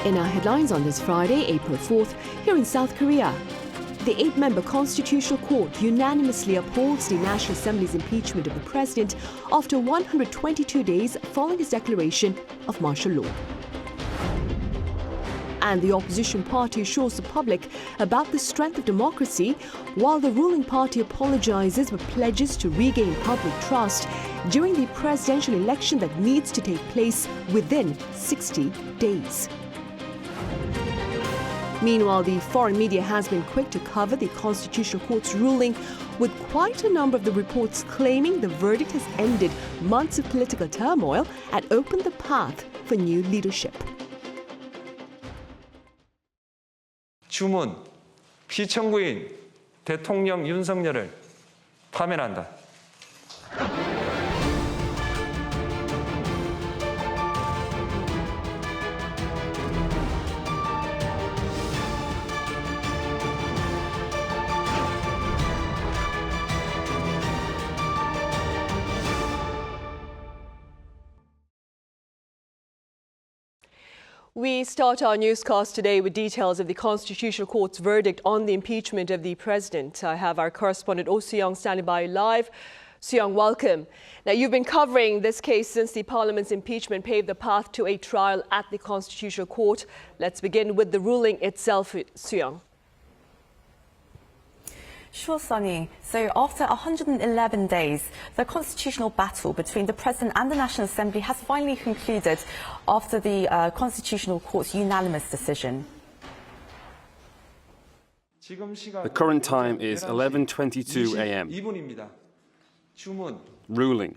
In our headlines on this Friday, April 4th, here in South Korea, the 8-member Constitutional Court unanimously upholds the National Assembly's impeachment of the president after 122 days following his declaration of martial law. And the opposition party assures the public about the strength of democracy, while the ruling party apologizes but pledges to regain public trust during the presidential election that needs to take place within 60 days. Meanwhile, the foreign media has been quick to cover the Constitutional Court's ruling, with quite a number of the reports claiming the verdict has ended months of political turmoil and opened the path for new leadership. 주문, 피청구인 대통령 윤석열을 파면한다. We start our newscast today with details of the Constitutional Court's verdict on the impeachment of the president. I have our correspondent Oh Soo-young standing by live. Soo-young, welcome. Now, you've been covering this case since the Parliament's impeachment paved the path to a trial at the Constitutional Court. Let's begin with the ruling itself, Soo-young. Sure, Sunny. So after 111 days, the constitutional battle between the President and the National Assembly has finally concluded after the Constitutional Court's unanimous decision. The current time is 11:22 a.m. Ruling.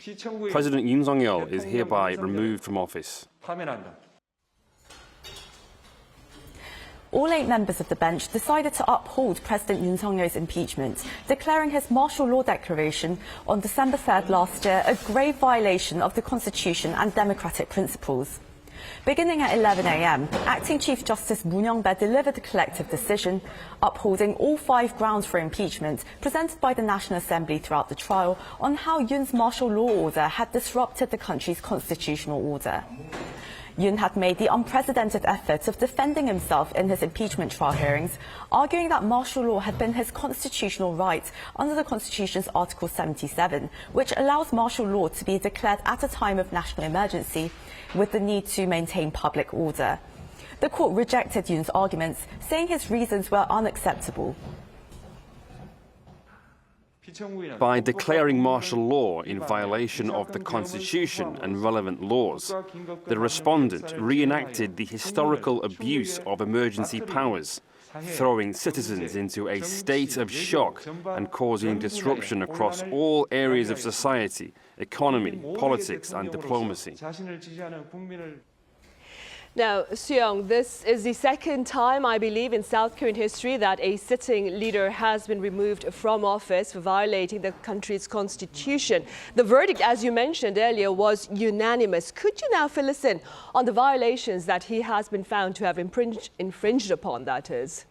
President Yoon is hereby removed from office. All 8 members of the bench decided to uphold President Yoon's impeachment, declaring his martial law declaration on December 3rd last year a grave violation of the Constitution and democratic principles. Beginning at 11 a.m., Acting Chief Justice Moon Young-bae delivered a collective decision upholding all 5 grounds for impeachment presented by the National Assembly throughout the trial on how Yoon's martial law order had disrupted the country's constitutional order. Yoon had made the unprecedented effort of defending himself in his impeachment trial hearings, arguing that martial law had been his constitutional right under the Constitution's Article 77, which allows martial law to be declared at a time of national emergency with the need to maintain public order. The court rejected Yoon's arguments, saying his reasons were unacceptable. By declaring martial law in violation of the Constitution and relevant laws, the respondent reenacted the historical abuse of emergency powers, throwing citizens into a state of shock and causing disruption across all areas of society, economy, politics and diplomacy. Now, Soo-young, this is the second time, I believe, in South Korean history that a sitting leader has been removed from office for violating the country's constitution. The verdict, as you mentioned earlier, was unanimous. Could you now fill us in on the violations that he has been found to have infringed upon, that is?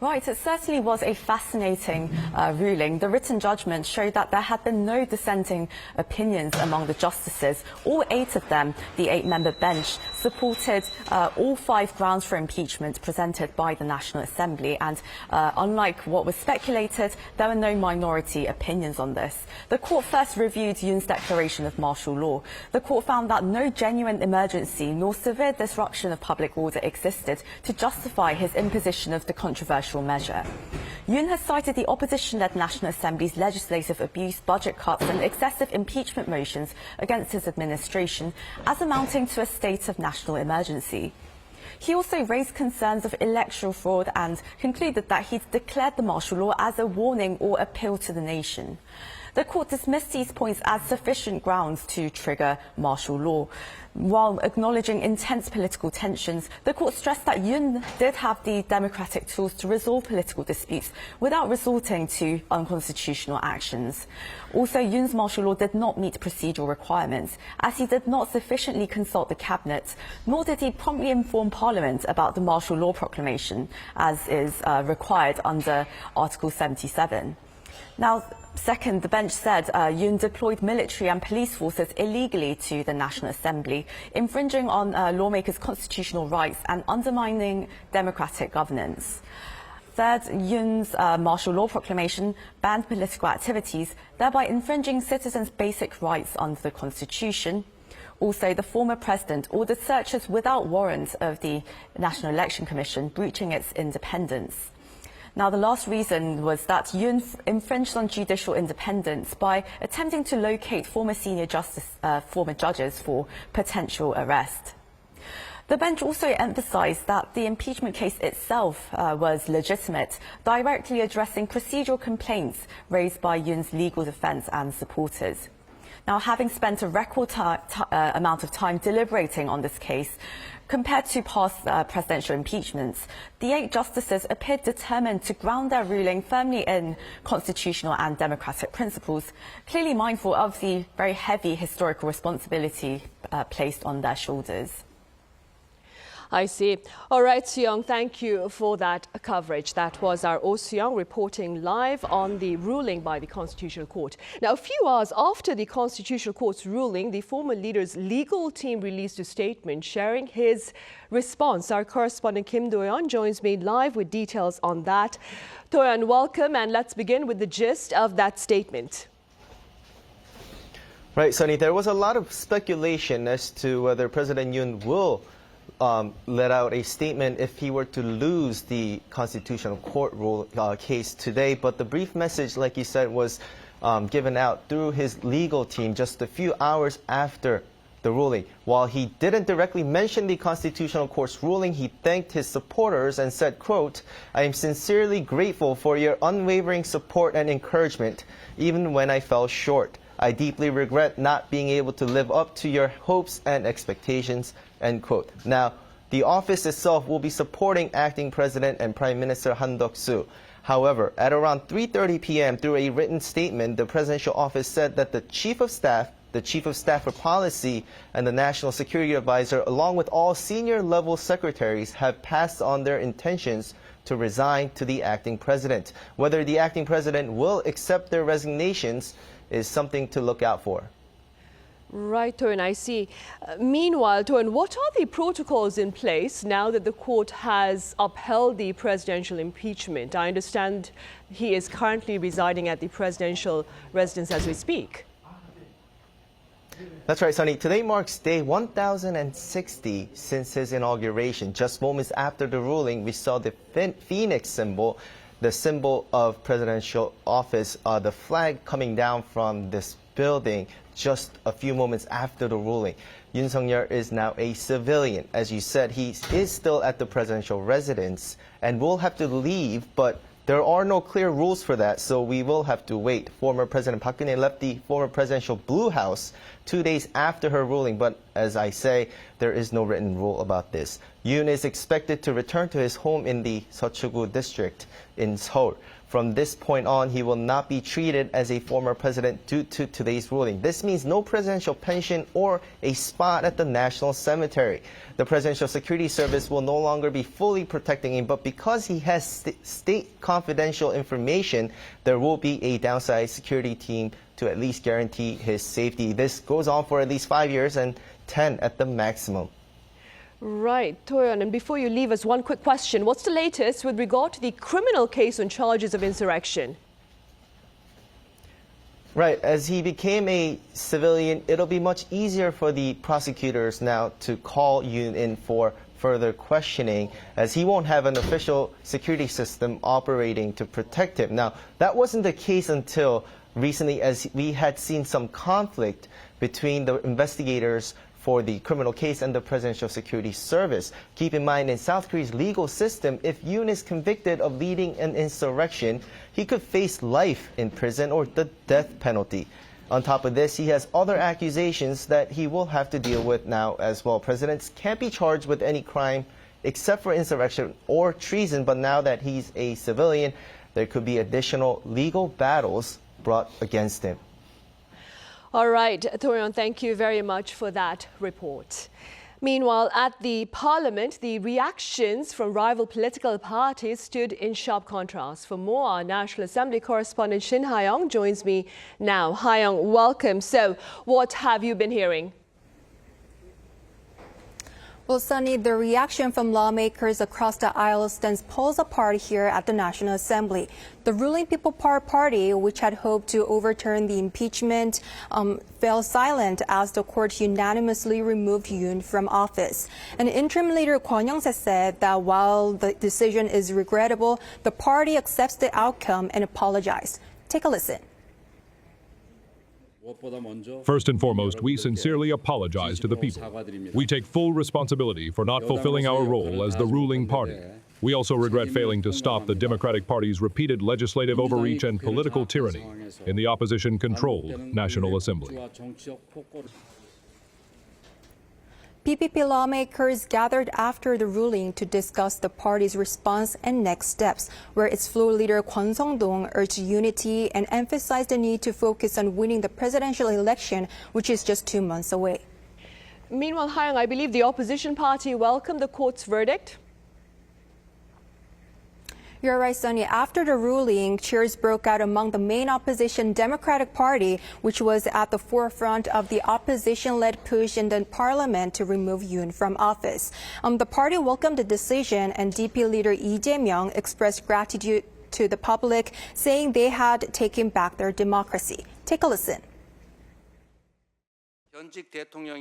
Right, it certainly was a fascinating ruling. The written judgment showed that there had been no dissenting opinions among the justices. All 8 of them, the 8-member bench, supported all 5 grounds for impeachment presented by the National Assembly. And unlike what was speculated, there were no minority opinions on this. The court first reviewed Yoon's declaration of martial law. The court found that no genuine emergency nor severe disruption of public order existed to justify his imposition of the controversial measure. Yoon has cited the opposition-led National Assembly's legislative abuse, budget cuts and excessive impeachment motions against his administration as amounting to a state of national emergency. He also raised concerns of electoral fraud and concluded that he'd declared the martial law as a warning or appeal to the nation. The court dismissed these points as sufficient grounds to trigger martial law. While acknowledging intense political tensions, the court stressed that Yoon did have the democratic tools to resolve political disputes without resorting to unconstitutional actions. Also, Yoon's martial law did not meet procedural requirements, as he did not sufficiently consult the cabinet, nor did he promptly inform Parliament about the martial law proclamation, as is required under Article 77. Now, second, the bench said Yoon deployed military and police forces illegally to the National Assembly, infringing on lawmakers' constitutional rights and undermining democratic governance. Third, Yoon's martial law proclamation banned political activities, thereby infringing citizens' basic rights under the Constitution. Also, the former president ordered searches without warrant of the National Election Commission, breaching its independence. Now, the last reason was that Yoon infringed on judicial independence by attempting to locate former judges for potential arrest. The bench also emphasized that the impeachment case itself was legitimate, directly addressing procedural complaints raised by Yoon's legal defense and supporters. Now, having spent a record amount of time deliberating on this case, compared to past presidential impeachments, the 8 justices appeared determined to ground their ruling firmly in constitutional and democratic principles, clearly mindful of the very heavy historical responsibility placed on their shoulders. I see. All right, Seong, thank you for that coverage. That was our Oh Seong reporting live on the ruling by the Constitutional Court. Now, a few hours after the Constitutional Court's ruling, the former leader's legal team released a statement sharing his response. Our correspondent Kim Do-yeon joins me live with details on that. Do-yeon, welcome, and let's begin with the gist of that statement. Right, Sunny, there was a lot of speculation as to whether President Yoon will let out a statement if he were to lose the Constitutional Court case today. But the brief message, like you said, was given out through his legal team just a few hours after the ruling. While he didn't directly mention the Constitutional Court's ruling, he thanked his supporters and said, quote, "I am sincerely grateful for your unwavering support and encouragement, even when I fell short. I deeply regret not being able to live up to your hopes and expectations," end quote. Now, the office itself will be supporting acting President and Prime Minister Han Duck-soo. However, at around 3:30 p.m., through a written statement, the presidential office said that the Chief of Staff for Policy, and the National Security Advisor, along with all senior-level secretaries, have passed on their intentions to resign to the acting president. Whether the acting president will accept their resignations is something to look out for. Right, Do-yeon, I see. Meanwhile, Do-yeon, what are the protocols in place now that the court has upheld the presidential impeachment? I understand he is currently residing at the presidential residence as we speak. That's right, Sunny. Today marks day 1060 since his inauguration. Just moments after the ruling, we saw the phoenix symbol, the symbol of presidential office, the flag coming down from this building just a few moments after the ruling. Yoon Suk-yeol is now a civilian. As you said, he is still at the presidential residence and will have to leave, but there are no clear rules for that, so we will have to wait. Former President Park Geun-hye left the former presidential Blue House 2 days after her ruling, but as I say, there is no written rule about this. Yoon is expected to return to his home in the Seochugu district in Seoul. From this point on, he will not be treated as a former president due to today's ruling. This means no presidential pension or a spot at the National Cemetery. The Presidential Security Service will no longer be fully protecting him, but because he has state confidential information, there will be a downside security team to at least guarantee his safety. This goes on for at least 5 years and 10 at the maximum. Right, Do-yeon, and before you leave us, one quick question. What's the latest with regard to the criminal case on charges of insurrection? Right, as he became a civilian, it'll be much easier for the prosecutors now to call Yoon in for further questioning, as he won't have an official security system operating to protect him. Now, that wasn't the case until recently, as we had seen some conflict between the investigators for the criminal case and the Presidential Security Service. Keep in mind, in South Korea's legal system, if Yoon is convicted of leading an insurrection, he could face life in prison or the death penalty. On top of this, he has other accusations that he will have to deal with now as well. Presidents can't be charged with any crime except for insurrection or treason, but now that he's a civilian, there could be additional legal battles brought against him. All right, Do-yeon, thank you very much for that report. Meanwhile, at the parliament, the reactions from rival political parties stood in sharp contrast. For more, our National Assembly correspondent Jinhae Gunhangjae joins me now. Hae-young, welcome. So, what have you been hearing? Well, Sunny, the reaction from lawmakers across the aisle stands poles apart here at the National Assembly. The ruling People Power Party, which had hoped to overturn the impeachment, fell silent as the court unanimously removed Yoon from office. And interim leader Kwon Young-se said that while the decision is regrettable, the party accepts the outcome and apologized. Take a listen. First and foremost, we sincerely apologize to the people. We take full responsibility for not fulfilling our role as the ruling party. We also regret failing to stop the Democratic Party's repeated legislative overreach and political tyranny in the opposition-controlled National Assembly. PPP lawmakers gathered after the ruling to discuss the party's response and next steps, where its floor leader Kwon Song-dong urged unity and emphasized the need to focus on winning the presidential election, which is just 2 months away. Meanwhile, Hae-young, I believe the opposition party welcomed the court's verdict. You're right, Sunny. After the ruling, cheers broke out among the main opposition Democratic Party, which was at the forefront of the opposition-led push in the parliament to remove Yoon from office. The party welcomed the decision, and DP leader Lee Jae-myung expressed gratitude to the public, saying they had taken back their democracy. Take a listen.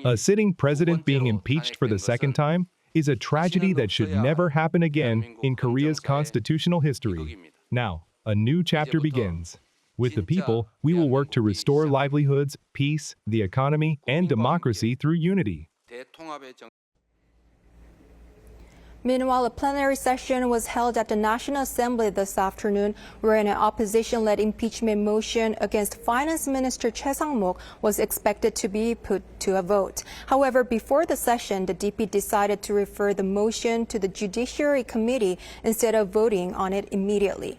A sitting president being impeached for the second time is a tragedy that should never happen again in Korea's constitutional history. Now, a new chapter begins. With the people, we will work to restore livelihoods, peace, the economy, and democracy through unity. Meanwhile, a plenary session was held at the National Assembly this afternoon, where an opposition-led impeachment motion against Finance Minister Choi Sang-mok was expected to be put to a vote. However, before the session, the DP decided to refer the motion to the Judiciary Committee instead of voting on it immediately.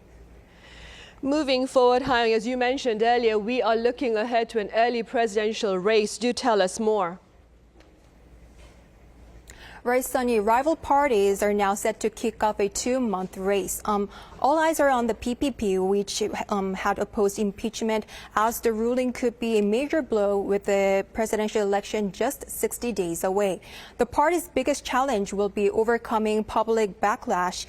Moving forward, Hae-young, as you mentioned earlier, we are looking ahead to an early presidential race. Do tell us more. Right, Sunny. Rival parties are now set to kick off a 2-month race. All eyes are on the PPP, which had opposed impeachment, as the ruling could be a major blow with the presidential election just 60 days away. The party's biggest challenge will be overcoming public backlash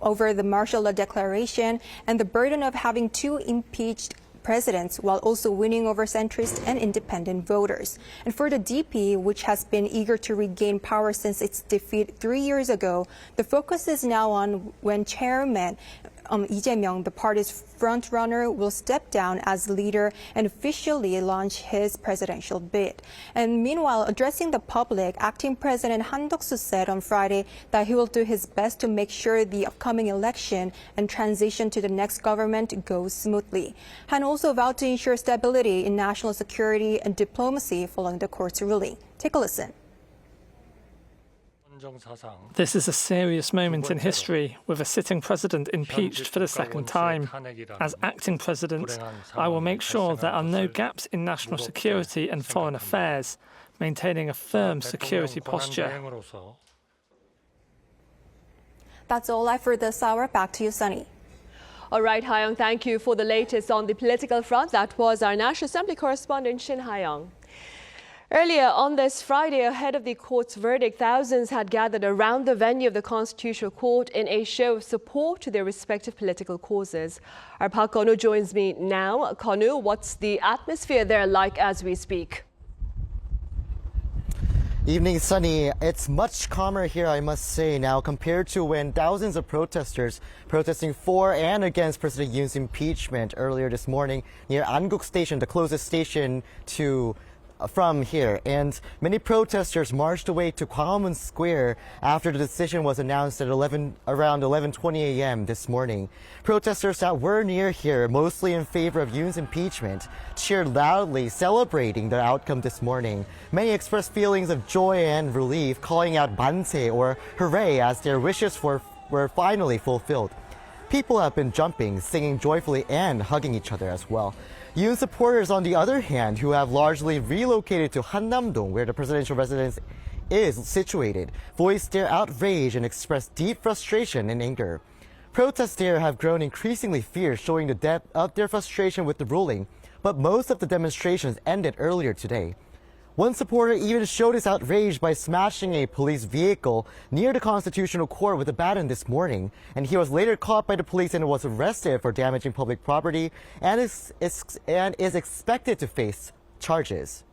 over the martial law declaration and the burden of having 2 impeached presidents, while also winning over centrist and independent voters. And for the DP, which has been eager to regain power since its defeat 3 years ago, the focus is now on when Chairman Lee Jae-myung, the party's frontrunner, will step down as leader and officially launch his presidential bid. And meanwhile, addressing the public, acting President Han Duck-soo said on Friday that he will do his best to make sure the upcoming election and transition to the next government goes smoothly. Han also vowed to ensure stability in national security and diplomacy following the court's ruling. Take a listen. This is a serious moment in history, with a sitting president impeached for the second time. As acting president, I will make sure there are no gaps in national security and foreign affairs, maintaining a firm security posture. That's all I have for this hour. Back to you, Sunny. All right, Hae-young, thank you for the latest on the political front. That was our National Assembly correspondent, Jinhae Gunhangjae. Earlier on this Friday, ahead of the court's verdict, thousands had gathered around the venue of the Constitutional Court in a show of support to their respective political causes. Our Park Konu joins me now. Konu, what's the atmosphere there like as we speak? Evening, Sunny. It's much calmer here, I must say, now compared to when thousands of protesters protesting for and against President Yoon's impeachment earlier this morning near Anguk Station, the closest station from here. And many protesters marched away to Gwanghwamun Square after the decision was announced at around 11:20 a.m. this morning. Protesters that were near here, mostly in favor of Yoon's impeachment, cheered loudly, celebrating the outcome this morning. Many expressed feelings of joy and relief, calling out "Banse" or "Hooray" as their wishes were finally fulfilled. People have been jumping, singing joyfully, and hugging each other as well. Yoon supporters, on the other hand, who have largely relocated to Hannam-dong, where the presidential residence is situated, voiced their outrage and expressed deep frustration and anger. Protests there have grown increasingly fierce, showing the depth of their frustration with the ruling, but most of the demonstrations ended earlier today. One supporter even showed his outrage by smashing a police vehicle near the Constitutional Court with a baton this morning, and he was later caught by the police and was arrested for damaging public property and is expected to face charges.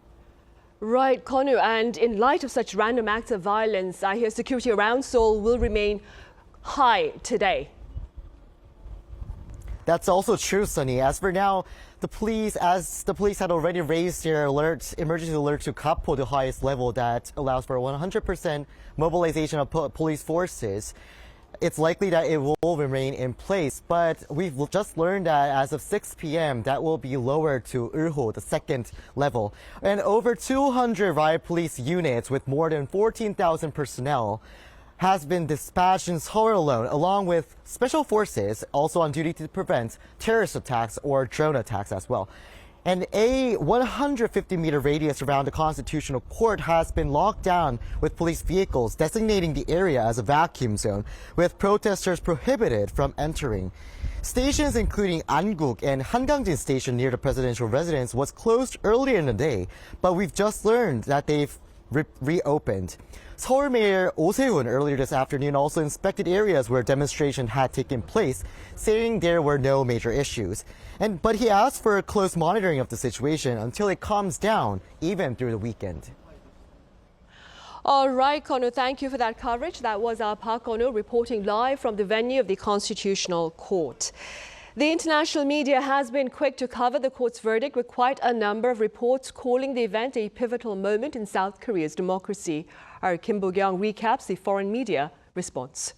Right, Konu, and in light of such random acts of violence, I hear security around Seoul will remain high today. That's also true, Sunny. As for now, the police had already raised their emergency alert to Kapo, the highest level that allows for 100% mobilization of police forces. It's likely that it will remain in place, but we've just learned that as of 6 p.m., that will be lowered to Ulho, the second level. And over 200 riot police units with more than 14,000 personnel has been dispatched in Seoul alone, along with special forces also on duty to prevent terrorist attacks or drone attacks as well. And a 150-meter radius around the Constitutional Court has been locked down with police vehicles, designating the area as a vacuum zone, with protesters prohibited from entering. Stations including Anguk and Hangangjin Station near the presidential residence was closed earlier in the day, but we've just learned that they've reopened. Seoul Mayor Oh Se-hoon earlier this afternoon also inspected areas where demonstration had taken place, saying there were no major issues. But he asked for close monitoring of the situation until it calms down, even through the weekend. All right, Konu, thank you for that coverage. That was our Park Konu reporting live from the venue of the Constitutional Court. The international media has been quick to cover the court's verdict, with quite a number of reports calling the event a pivotal moment in South Korea's democracy. Our Kim Bo-kyung recaps the foreign media response.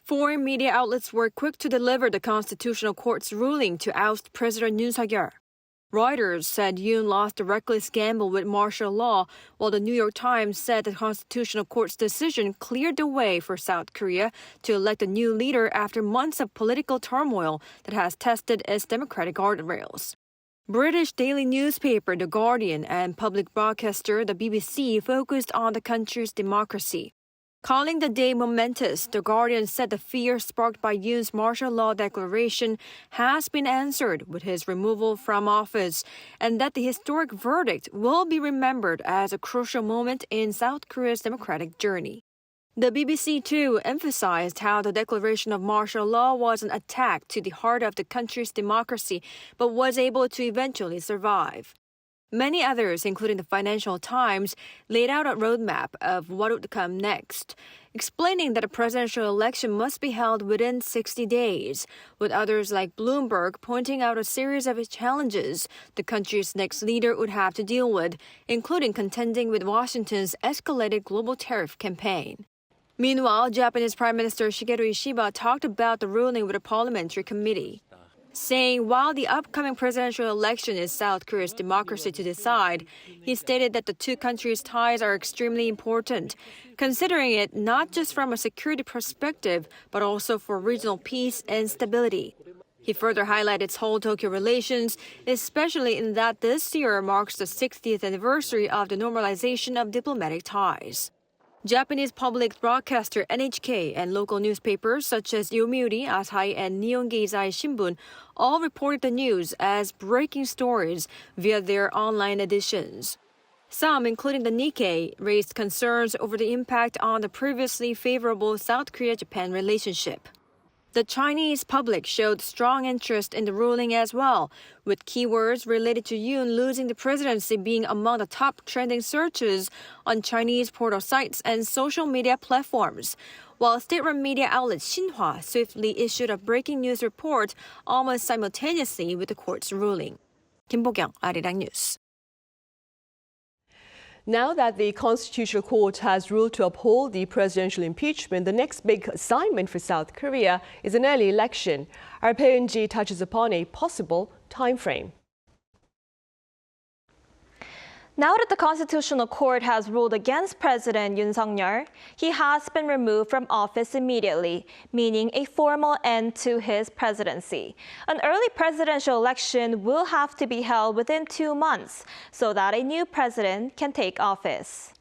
Foreign media outlets were quick to deliver the Constitutional Court's ruling to oust President Yoon Suk-yeol. Reuters said Yoon lost a reckless gamble with martial law, while the New York Times said the Constitutional Court's decision cleared the way for South Korea to elect a new leader after months of political turmoil that has tested its democratic guardrails. British daily newspaper The Guardian and public broadcaster the BBC focused on the country's democracy. Calling the day momentous, The Guardian said the fear sparked by Yoon's martial law declaration has been answered with his removal from office, and that the historic verdict will be remembered as a crucial moment in South Korea's democratic journey. The BBC, too, emphasized how the declaration of martial law was an attack to the heart of the country's democracy, but was able to eventually survive. Many others, including the Financial Times, laid out a roadmap of what would come next, explaining that a presidential election must be held within 60 days, with others like Bloomberg pointing out a series of challenges the country's next leader would have to deal with, including contending with Washington's escalated global tariff campaign. Meanwhile, Japanese Prime Minister Shigeru Ishiba talked about the ruling with a parliamentary committee, saying while the upcoming presidential election is South Korea's democracy to decide, he stated that the two countries' ties are extremely important, considering it not just from a security perspective, but also for regional peace and stability. He further highlighted Seoul-Tokyo relations, especially in that this year marks the 60th anniversary of the normalization of diplomatic ties. Japanese public broadcaster NHK and local newspapers such as Yomiuri, Asahi, and Nihon Keizai Shimbun all reported the news as breaking stories via their online editions. Some, including the Nikkei, raised concerns over the impact on the previously favorable South Korea-Japan relationship. The Chinese public showed strong interest in the ruling as well, with keywords related to Yoon losing the presidency being among the top trending searches on Chinese portal sites and social media platforms, while state-run media outlet Xinhua swiftly issued a breaking news report almost simultaneously with the court's ruling. Kim Bo-kyung, Arirang News. Now that the Constitutional Court has ruled to uphold the presidential impeachment, the next big assignment for South Korea is an early election. Our Pyeon-ji touches upon a possible time frame. Now that the Constitutional Court has ruled against President Yoon, he has been removed from office immediately, meaning a formal end to his presidency. An early presidential election will have to be held within 2 months so that a new president can take office.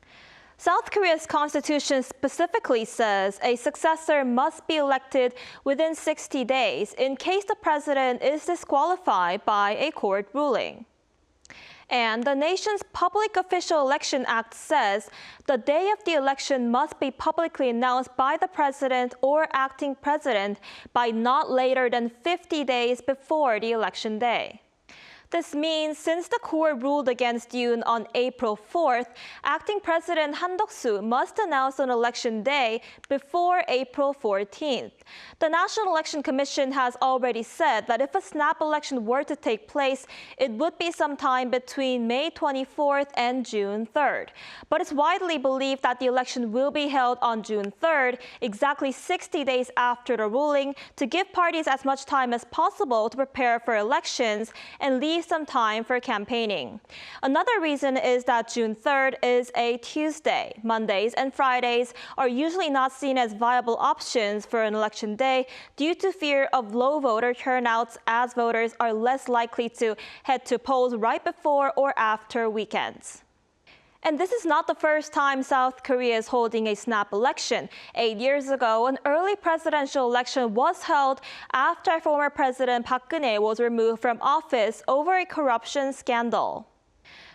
South Korea's constitution specifically says a successor must be elected within 60 days in case the president is disqualified by a court ruling. And the nation's Public Official Election Act says the day of the election must be publicly announced by the president or acting president by not later than 50 days before the election day. This means since the court ruled against Yoon on April 4th, acting President Han Duck-soo must announce an election day before April 14th. The National Election Commission has already said that if a snap election were to take place, it would be sometime between May 24th and June 3rd. But it's widely believed that the election will be held on June 3rd, exactly 60 days after the ruling, to give parties as much time as possible to prepare for elections and leave some time for campaigning. Another reason is that June 3rd is a Tuesday. Mondays and Fridays are usually not seen as viable options for an election day due to fear of low voter turnouts, as voters are less likely to head to polls right before or after weekends. And this is not the first time South Korea is holding a snap election. 8 years ago, an early presidential election was held after former President Park Geun-hye was removed from office over a corruption scandal.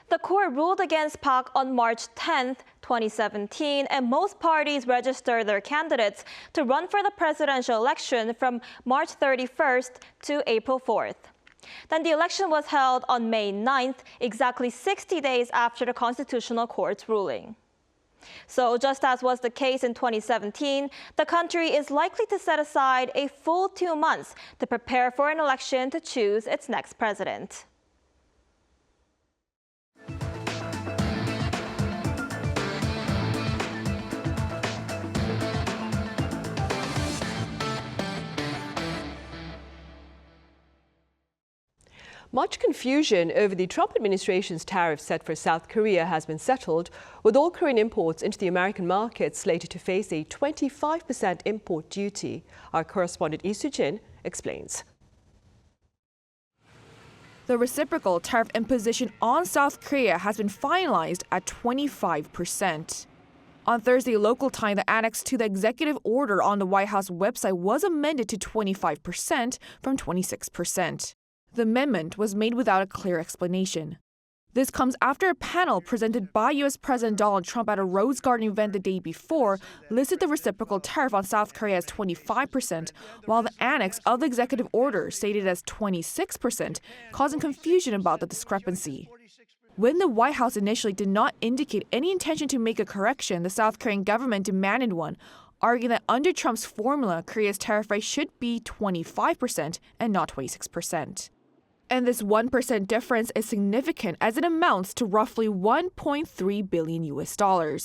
The court ruled against Park on March 10, 2017, and most parties registered their candidates to run for the presidential election from March 31st to April 4th. Then the election was held on May 9th, exactly 60 days after the Constitutional Court's ruling. So just as was the case in 2017, the country is likely to set aside a full 2 months to prepare for an election to choose its next president. Much confusion over the Trump administration's tariff set for South Korea has been settled, with all Korean imports into the American market slated to face a 25% import duty. Our correspondent Lee Soo-jin explains. The reciprocal tariff imposition on South Korea has been finalized at 25%. On Thursday local time, the annex to the executive order on the White House website was amended to 25% from 26%. The amendment was made without a clear explanation. This comes after a panel presented by U.S. President Donald Trump at a Rose Garden event the day before listed the reciprocal tariff on South Korea as 25%, while the annex of the executive order stated as 26%, causing confusion about the discrepancy. When the White House initially did not indicate any intention to make a correction, the South Korean government demanded one, arguing that under Trump's formula, Korea's tariff rate should be 25% and not 26%. And this 1% difference is significant as it amounts to roughly $1.3 billion.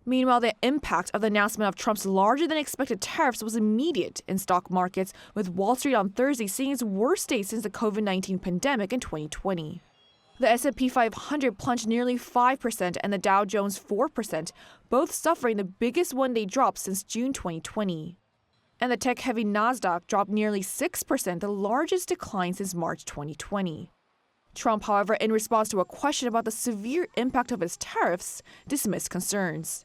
Meanwhile, the impact of the announcement of Trump's larger than expected tariffs was immediate in stock markets, with Wall Street on Thursday seeing its worst day since the COVID-19 pandemic in 2020. The S&P 500 plunged nearly 5% and the Dow Jones 4%, both suffering the biggest one-day drop since June 2020. And the tech-heavy Nasdaq dropped nearly 6%, the largest decline since March 2020. Trump, however, in response to a question about the severe impact of his tariffs, dismissed concerns.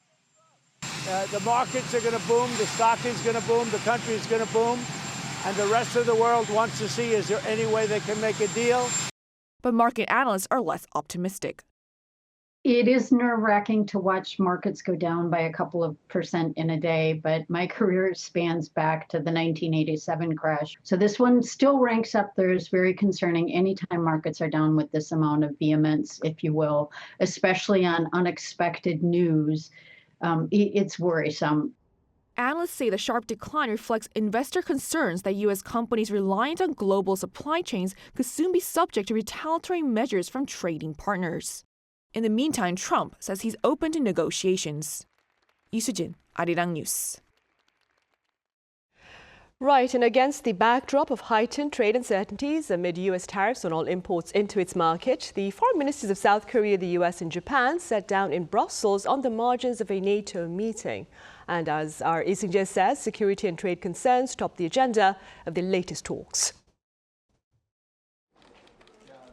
The markets are going to boom, the stock is going to boom, the country is going to boom, and the rest of the world wants to see, is there any way they can make a deal? But market analysts are less optimistic. It is nerve-wracking to watch markets go down by a couple of % in a day, but my career spans back to the 1987 crash. So this one still ranks up there as very concerning anytime markets are down with this amount of vehemence, if you will, especially on unexpected news. It's worrisome. Analysts say the sharp decline reflects investor concerns that U.S. companies reliant on global supply chains could soon be subject to retaliatory measures from trading partners. In the meantime, Trump says he's open to negotiations. Lee Soo-jin, Arirang News. Right, and against the backdrop of heightened trade uncertainties amid U.S. tariffs on all imports into its market, the foreign ministers of South Korea, the U.S. and Japan sat down in Brussels on the margins of a NATO meeting. And as our Ising-jae says, security and trade concerns topped the agenda of the latest talks.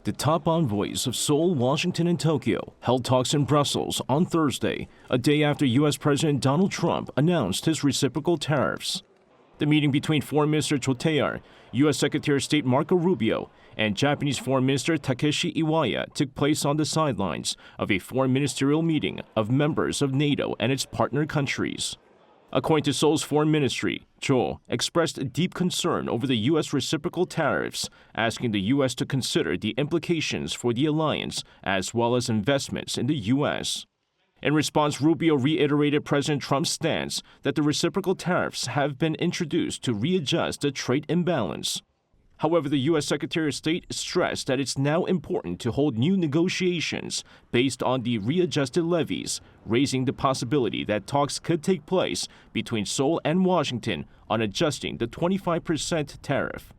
The top envoys of Seoul, Washington, and Tokyo held talks in Brussels on Thursday, a day after U.S. President Donald Trump announced his reciprocal tariffs. The meeting between Foreign Minister Cho Tae-yeol, U.S. Secretary of State Marco Rubio, and Japanese Foreign Minister Takeshi Iwaya took place on the sidelines of a foreign ministerial meeting of members of NATO and its partner countries. According to Seoul's foreign ministry, Cho expressed deep concern over the U.S. reciprocal tariffs, asking the U.S. to consider the implications for the alliance as well as investments in the U.S. In response, Rubio reiterated President Trump's stance that the reciprocal tariffs have been introduced to readjust the trade imbalance. However, the U.S. Secretary of State stressed that it's now important to hold new negotiations based on the readjusted levies, raising the possibility that talks could take place between Seoul and Washington on adjusting the 25% tariff.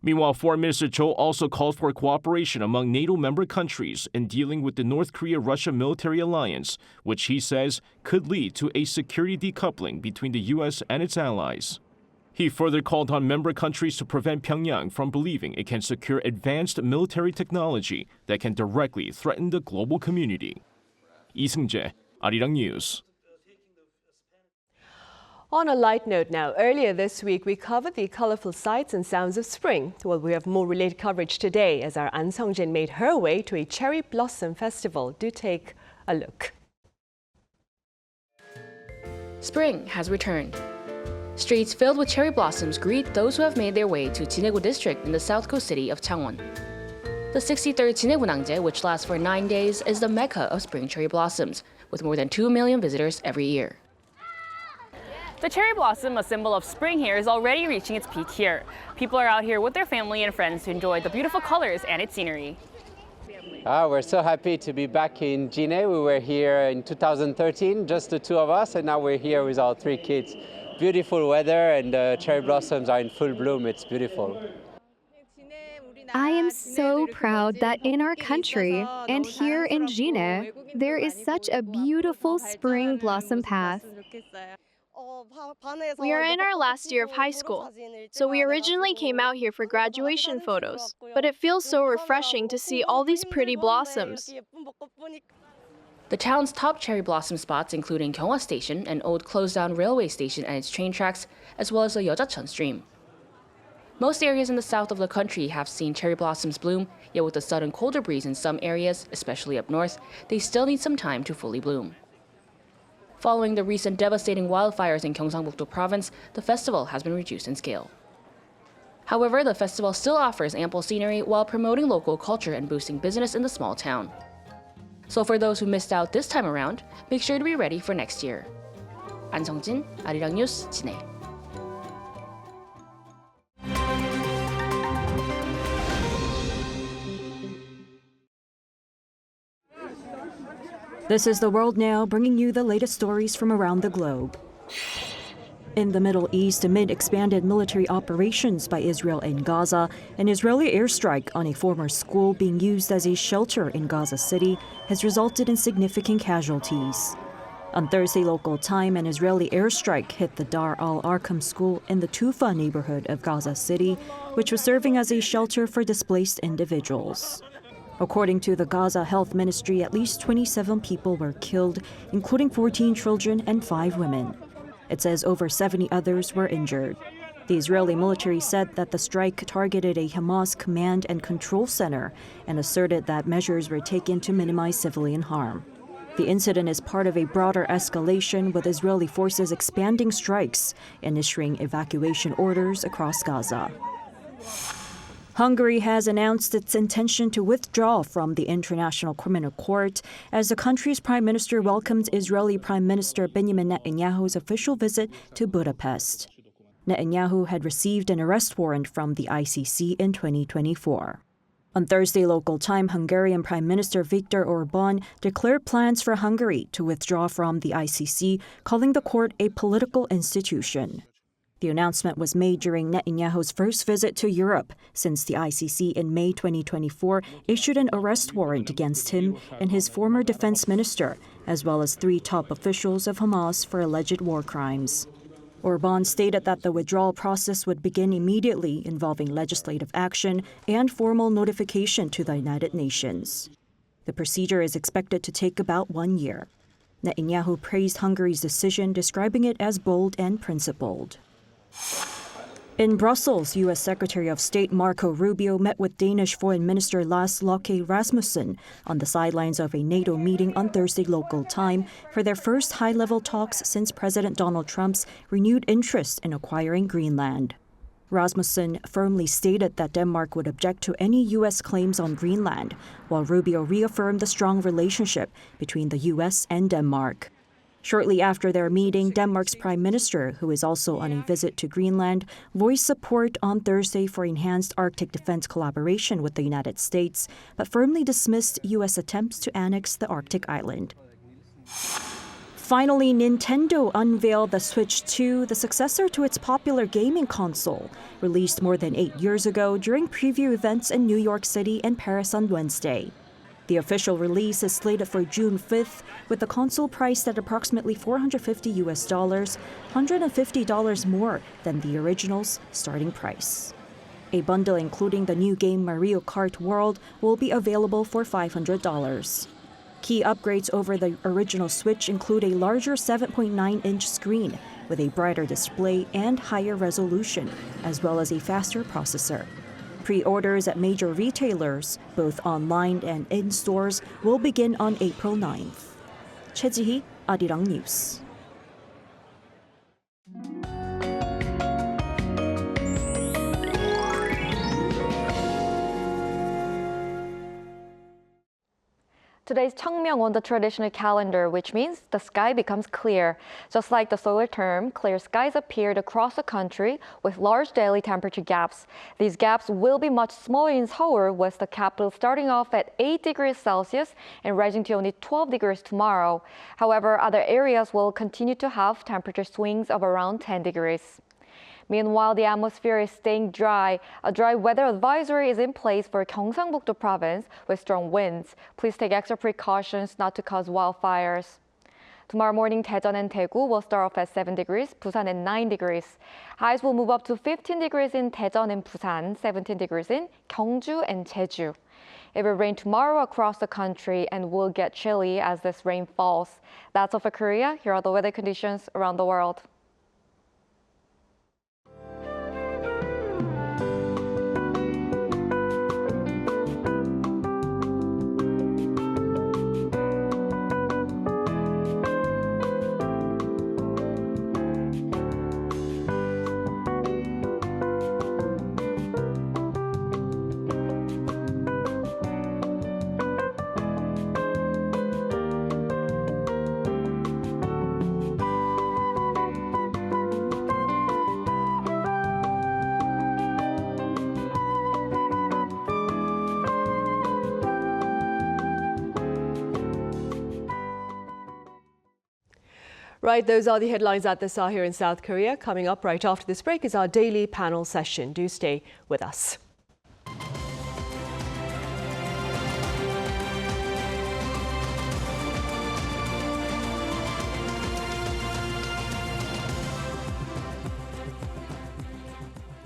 Meanwhile, Foreign Minister Cho also called for cooperation among NATO member countries in dealing with the North Korea-Russia military alliance, which he says could lead to a security decoupling between the U.S. and its allies. He further called on member countries to prevent Pyongyang from believing it can secure advanced military technology that can directly threaten the global community. Ising-jae, Arirang News. On a light note now, earlier this week we covered the colorful sights and sounds of spring. Well, we have more related coverage today as our An Sung-jin made her way to a cherry blossom festival. Do take a look. Spring has returned. Streets filled with cherry blossoms greet those who have made their way to Jinhae district in the south coast city of Changwon. The 63rd Jinhae Gunhangjae, which lasts for 9 days, is the mecca of spring cherry blossoms, with more than 2 million visitors every year. The cherry blossom, a symbol of spring here, is already reaching its peak here. People are out here with their family and friends to enjoy the beautiful colors and its scenery. We're so happy to be back in Jinhae. We were here in 2013, just the two of us, and now we're here with our 3 kids. Beautiful weather and the cherry blossoms are in full bloom. It's beautiful. I am so proud that in our country and here in Jinhae, there is such a beautiful spring blossom path. We are in our last year of high school, so we originally came out here for graduation photos, but it feels so refreshing to see all these pretty blossoms. The town's top cherry blossom spots including Gyeonghwa Station, an old closed-down railway station and its train tracks, as well as the Yeojacheon stream. Most areas in the south of the country have seen cherry blossoms bloom, yet with the sudden colder breeze in some areas, especially up north, they still need some time to fully bloom. Following the recent devastating wildfires in Gyeongsangbuk-do province, the festival has been reduced in scale. However, the festival still offers ample scenery while promoting local culture and boosting business in the small town. So for those who missed out this time around, make sure to be ready for next year. An Sung-jin, Arirang News, Jinhae. This is The World Now, bringing you the latest stories from around the globe. In the Middle East, amid expanded military operations by Israel in Gaza, an Israeli airstrike on a former school being used as a shelter in Gaza City has resulted in significant casualties. On Thursday local time, an Israeli airstrike hit the Dar al-Arqam school in the Tufa neighborhood of Gaza City, which was serving as a shelter for displaced individuals. According to the Gaza Health Ministry, at least 27 people were killed, including 14 children and 5 women. It says over 70 others were injured. The Israeli military said that the strike targeted a Hamas command and control center and asserted that measures were taken to minimize civilian harm. The incident is part of a broader escalation, with Israeli forces expanding strikes and issuing evacuation orders across Gaza. Hungary has announced its intention to withdraw from the International Criminal Court as the country's prime minister welcomed Israeli Prime Minister Benjamin Netanyahu's official visit to Budapest. Netanyahu had received an arrest warrant from the ICC in 2024. On Thursday local time, Hungarian Prime Minister Viktor Orbán declared plans for Hungary to withdraw from the ICC, calling the court a political institution. The announcement was made during Netanyahu's first visit to Europe since the ICC in May 2024 issued an arrest warrant against him and his former defense minister, as well as 3 top officials of Hamas for alleged war crimes. Orban stated that the withdrawal process would begin immediately, involving legislative action and formal notification to the United Nations. The procedure is expected to take about 1 year. Netanyahu praised Hungary's decision, describing it as bold and principled. In Brussels, U.S. Secretary of State Marco Rubio met with Danish Foreign Minister Lars Løkke Rasmussen on the sidelines of a NATO meeting on Thursday local time for their first high-level talks since President Donald Trump's renewed interest in acquiring Greenland. Rasmussen firmly stated that Denmark would object to any U.S. claims on Greenland, while Rubio reaffirmed the strong relationship between the U.S. and Denmark. Shortly after their meeting, Denmark's Prime Minister, who is also on a visit to Greenland, voiced support on Thursday for enhanced Arctic defense collaboration with the United States, but firmly dismissed U.S. attempts to annex the Arctic island. Finally, Nintendo unveiled the Switch 2, the successor to its popular gaming console, released more than 8 years ago during preview events in New York City and Paris on Wednesday. The official release is slated for June 5th, with the console priced at approximately $450 $150 more than the original's starting price. A bundle including the new game Mario Kart World will be available for $500. Key upgrades over the original Switch include a larger 7.9-inch screen with a brighter display and higher resolution, as well as a faster processor. Pre-orders at major retailers, both online and in stores, will begin on April 9th. Choi Ji-hee, Arirang News. Today's Cheongmyeong on the traditional calendar, which means the sky becomes clear. Just like the solar term, clear skies appeared across the country with large daily temperature gaps. These gaps will be much smaller in Seoul, with the capital starting off at 8 degrees Celsius and rising to only 12 degrees tomorrow. However, other areas will continue to have temperature swings of around 10 degrees. Meanwhile, the atmosphere is staying dry. A dry weather advisory is in place for Gyeongsangbuk-do province with strong winds. Please take extra precautions not to cause wildfires. Tomorrow morning, Daejeon and Daegu will start off at 7 degrees, Busan at 9 degrees. Highs will move up to 15 degrees in Daejeon and Busan, 17 degrees in Gyeongju and Jeju. It will rain tomorrow across the country and will get chilly as this rain falls. That's all for Korea. Here are the weather conditions around the world. Right, those are the headlines at this hour here in South Korea. Coming up right after this break is our daily panel session. Do stay with us.